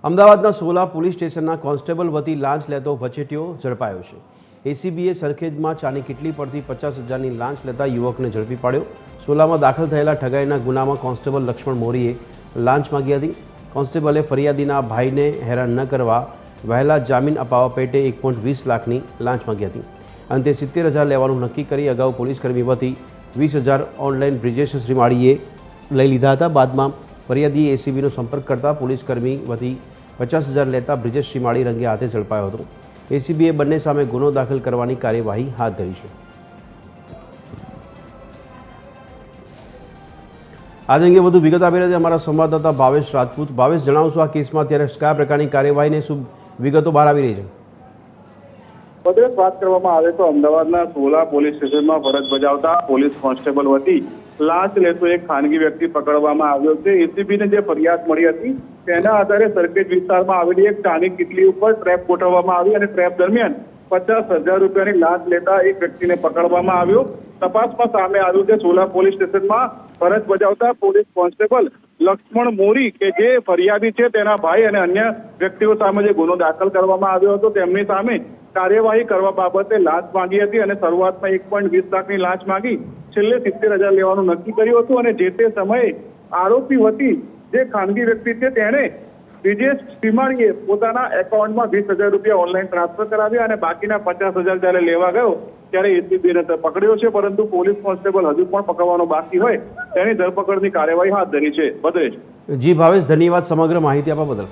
અમદાવાદના સોલા પોલીસ સ્ટેશનના કોન્સ્ટેબલ વતી લાંચ લેતો વચેટિયો ઝડપાયો છે। એસીબીએ સરખેજમાં ચાની કિટલી પરથી 50,000ની લાંચ લેતા યુવકને ઝડપી પાડ્યો। સોલામાં દાખલ થયેલા ઠગાઈના ગુનામાં કોન્સ્ટેબલ લક્ષ્મણ મોરીએ લાંચ માંગી હતી। કોન્સ્ટેબલે ફરિયાદીના ભાઈને હેરાન ન કરવા વહેલા જામીન અપાવવા પેટે 1.20 લાખની લાંચ માંગી હતી। અંતે 70,000 લેવાનું નક્કી કરી અગાઉ પોલીસકર્મી વતી 20,000 ઓનલાઈન બ્રિજેશ શ્રીમાળીએ લઈ લીધા હતા। બાદમાં ફરિયાદીએ એસીબીનો સંપર્ક કરતા પોલીસકર્મી વતી 50,000 લેતા બ્રિજેશ શ્રીમાળી રંગે હાથે ઝડપાયો હતો। એસીબીએ બંને સામે ગુનો દાખલ કરવાની કાર્યવાહી હાથ ધરી છે। આજ અંગે વધુ વિગત આપી રહ્યા છે અમારા સંવાદદાતા ભાવેશ રાજપૂત। ભાવેશ, જણાવશો આ કેસમાં અત્યારે કયા પ્રકારની કાર્યવાહીને શું વિગતો બહાર આવી રહી છે? વધુ વાત કરવામાં આવે તો અમદાવાદના સોલા પોલીસ સ્ટેશનમાં ફરજ બજાવતા પોલીસ કોન્સ્ટેબલ વતી લાંચ લેતો એક ખાનગી વ્યક્તિ પકડવામાં આવ્યો છે। એસીબીને જે ફરિયાદ મળી હતી તેના આધારે સરખેજ વિસ્તારમાં આવેલી એક ચાની કિટલી ઉપર ટ્રેપ ગોઠવવામાં આવી અને ટ્રેપ દરમિયાન 50,000 રૂપિયાની લાંચ લેતા એક વ્યક્તિને પકડવામાં આવ્યો। તપાસમાં સામે આવ્યું કે સોલા પોલીસ સ્ટેશનમાં ફરજ બજાવતા પોલીસ કોન્સ્ટેબલ લક્ષ્મણ મોરી કે જે ફરિયાદી છે તેના ભાઈ અને અન્ય વ્યક્તિઓ સામે જે ગુનો દાખલ કરવામાં આવ્યો હતો તેમની સામે કાર્યવાહી કરવા બાબતે લાંચ માંગી હતી અને શરૂઆતમાં 1.20 લાખની લાંચ માંગી છેલ્લે 70,000 લેવાનું નક્કી કર્યું હતું અને જે તે સમયે આરોપી વતી જે ખાનગી વ્યક્તિ છે તેણે બ્રિજેશ શ્રીમાળીએ પોતાના એકાઉન્ટમાં 20,000 રૂપિયા ઓનલાઈન ટ્રાન્સફર કરાવ્યા અને બાકીના 50,000 જ્યારે લેવા ગયો ત્યારે એસીબીને પકડ્યો છે, પરંતુ પોલીસ કોન્સ્ટેબલ હજુ પણ પકડવાનો બાકી હોય તેની ધરપકડની કાર્યવાહી હાથ ધરી છે। ભદ્રેશ। જી ભાવેશ, ધન્યવાદ સમગ્ર માહિતી આપવા બદલ।